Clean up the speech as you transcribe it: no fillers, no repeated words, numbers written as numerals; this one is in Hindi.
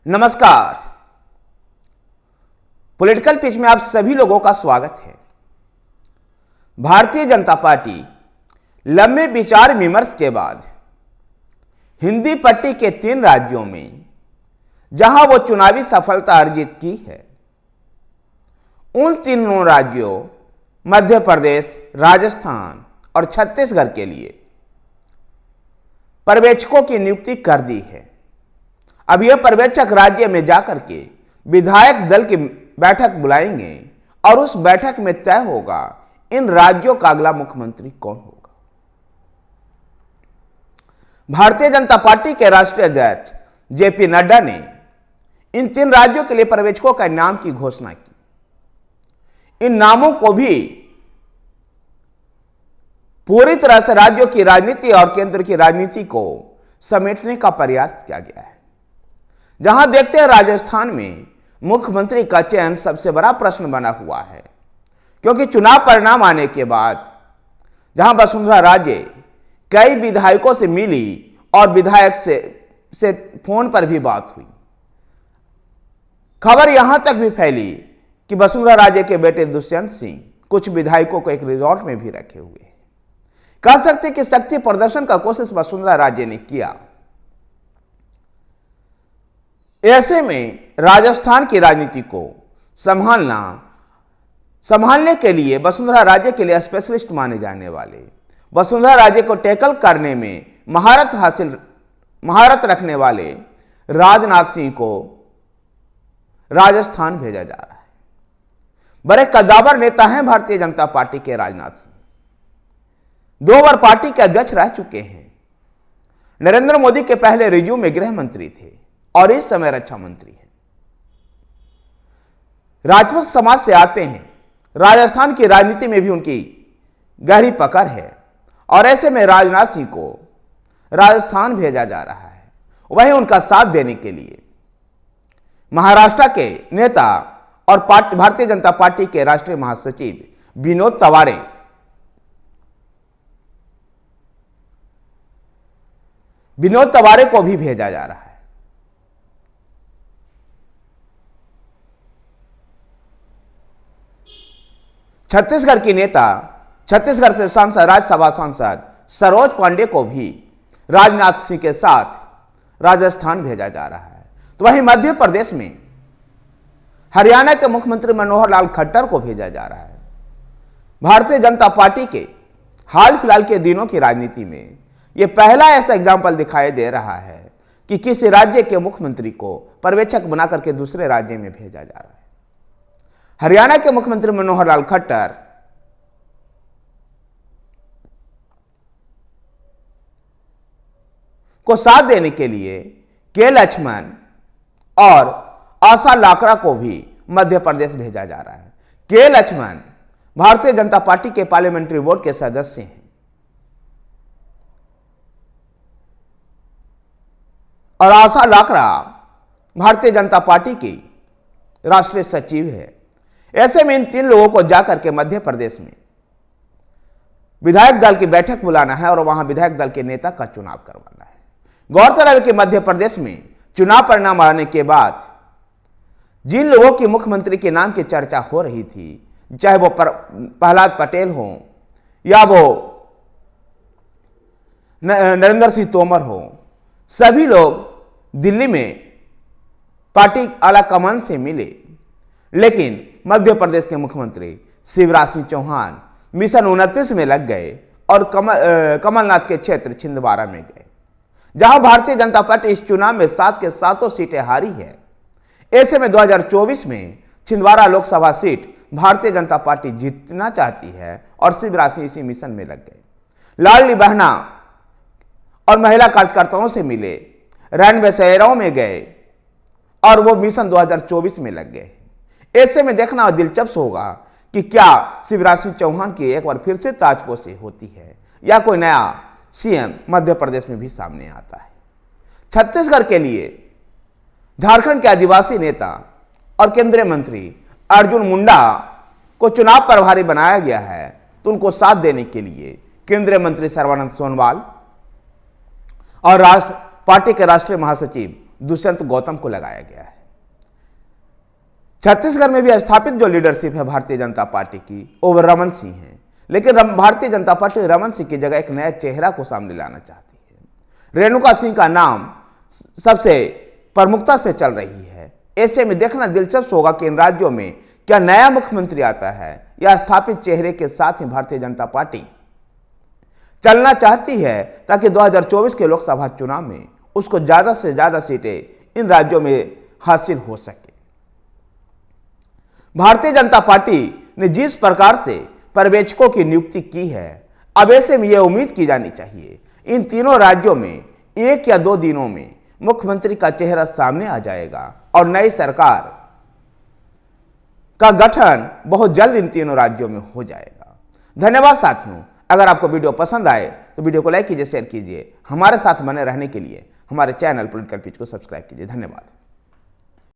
नमस्कार। पॉलिटिकल पिच में आप सभी लोगों का स्वागत है। भारतीय जनता पार्टी लंबे विचार विमर्श के बाद हिंदी पट्टी के 3 राज्यों में जहां वो चुनावी सफलता अर्जित की है, उन तीनों राज्यों मध्य प्रदेश, राजस्थान और छत्तीसगढ़ के लिए पर्यवेक्षकों की नियुक्ति कर दी है। अब यह पर्यवेक्षक राज्य में जाकर के विधायक दल की बैठक बुलाएंगे और उस बैठक में तय होगा इन राज्यों का अगला मुख्यमंत्री कौन होगा। भारतीय जनता पार्टी के राष्ट्रीय अध्यक्ष जेपी नड्डा ने इन 3 राज्यों के लिए पर्यवेक्षकों का नाम की घोषणा की। इन नामों को भी पूरी तरह से राज्यों की राजनीति और केंद्र की राजनीति को समेटने का प्रयास किया गया है। जहां देखते हैं राजस्थान में मुख्यमंत्री का चयन सबसे बड़ा प्रश्न बना हुआ है, क्योंकि चुनाव परिणाम आने के बाद जहां वसुंधरा राजे कई विधायकों से मिली और विधायक से फोन पर भी बात हुई। खबर यहां तक भी फैली कि वसुंधरा राजे के बेटे दुष्यंत सिंह कुछ विधायकों को एक रिजॉर्ट में भी रखे हुए हैं। कह सकते कि शक्ति प्रदर्शन का कोशिश वसुंधरा राजे ने किया। ऐसे में राजस्थान की राजनीति को संभालने के लिए वसुंधरा राजे के लिए स्पेशलिस्ट माने जाने वाले, वसुंधरा राजे को टैकल करने में महारत रखने वाले राजनाथ सिंह को राजस्थान भेजा जा रहा है। बड़े कद्दावर नेता हैं भारतीय जनता पार्टी के राजनाथ सिंह। 2 बार पार्टी के अध्यक्ष रह चुके हैं। नरेंद्र मोदी के पहले रिज्यूम में गृह मंत्री थे और इस समय रक्षा मंत्री हैं। राजपूत समाज से आते हैं। राजस्थान की राजनीति में भी उनकी गहरी पकड़ है और ऐसे में राजनाथ सिंह को राजस्थान भेजा जा रहा है, वहीं उनका साथ देने के लिए महाराष्ट्र के नेता और भारतीय जनता पार्टी के राष्ट्रीय महासचिव विनोद तवारे को भी भेजा जा रहा है। छत्तीसगढ़ की नेता, छत्तीसगढ़ से सांसद, राज्यसभा सांसद सरोज पांडे को भी राजनाथ सिंह के साथ राजस्थान भेजा जा रहा है। तो वहीं मध्य प्रदेश में हरियाणा के मुख्यमंत्री मनोहर लाल खट्टर को भेजा जा रहा है। भारतीय जनता पार्टी के हाल फिलहाल के दिनों की राजनीति में यह पहला ऐसा एग्जाम्पल दिखाई दे रहा है कि किसी राज्य के मुख्यमंत्री को पर्यवेक्षक बनाकर के दूसरे राज्य में भेजा जा रहा है। हरियाणा के मुख्यमंत्री मनोहर लाल खट्टर को साथ देने के लिए के लक्ष्मण और आशा लाकरा को भी मध्य प्रदेश भेजा जा रहा है। के लक्ष्मण भारतीय जनता पार्टी के पार्लियामेंट्री बोर्ड के सदस्य हैं और आशा लाकरा भारतीय जनता पार्टी की राष्ट्रीय सचिव है। ऐसे में इन 3 लोगों को जाकर के मध्य प्रदेश में विधायक दल की बैठक बुलाना है और वहां विधायक दल के नेता का चुनाव करवाना है। गौरतलब है कि मध्य प्रदेश में चुनाव परिणाम आने के बाद जिन लोगों की मुख्यमंत्री के नाम की चर्चा हो रही थी, चाहे वो प्रहलाद पटेल हो या वो नरेंद्र सिंह तोमर हो, सभी लोग दिल्ली में पार्टी आला कमान से मिले। लेकिन मध्य प्रदेश के मुख्यमंत्री शिवराज सिंह चौहान मिशन 29 में लग गए और कमलनाथ के क्षेत्र छिंदवाड़ा में गए, जहां भारतीय जनता पार्टी इस चुनाव में 7 के 7 सीटें हारी है। ऐसे में 2024 में छिंदवाड़ा लोकसभा सीट भारतीय जनता पार्टी जीतना चाहती है और शिवराज सिंह इसी मिशन में लग गए। लाडली बहना और महिला कार्यकर्ताओं से मिले, रैन बसेराओं में गए और वो मिशन 2024 में लग गए। ऐसे में देखना दिलचस्प होगा कि क्या शिवराज सिंह चौहान की एक बार फिर से ताजपोशी होती है या कोई नया सीएम मध्य प्रदेश में भी सामने आता है। छत्तीसगढ़ के लिए झारखंड के आदिवासी नेता और केंद्रीय मंत्री अर्जुन मुंडा को चुनाव प्रभारी बनाया गया है, तो उनको साथ देने के लिए केंद्रीय मंत्री सर्बानंद सोनोवाल और पार्टी के राष्ट्रीय महासचिव दुष्यंत गौतम को लगाया गया है। छत्तीसगढ़ में भी स्थापित जो लीडरशिप है भारतीय जनता पार्टी की, वो रमन सिंह है, लेकिन भारतीय जनता पार्टी रमन सिंह की जगह एक नया चेहरा को सामने लाना चाहती है। रेणुका सिंह का नाम सबसे प्रमुखता से चल रही है। ऐसे में देखना दिलचस्प होगा कि इन राज्यों में क्या नया मुख्यमंत्री आता है या स्थापित चेहरे के साथ ही भारतीय जनता पार्टी चलना चाहती है, ताकि 2024 के लोकसभा चुनाव में उसको ज्यादा से ज्यादा सीटें इन राज्यों में हासिल हो सके। भारतीय जनता पार्टी ने जिस प्रकार से पर्यवेक्षकों की नियुक्ति की है, अब ऐसे में यह उम्मीद की जानी चाहिए इन तीनों राज्यों में 1 या 2 दिनों में मुख्यमंत्री का चेहरा सामने आ जाएगा और नई सरकार का गठन बहुत जल्द इन तीनों राज्यों में हो जाएगा। धन्यवाद साथियों। अगर आपको वीडियो पसंद आए तो वीडियो को लाइक कीजिए, शेयर कीजिए। हमारे साथ बने रहने के लिए हमारे चैनल पॉलिटिकल पिच को सब्सक्राइब कीजिए। धन्यवाद।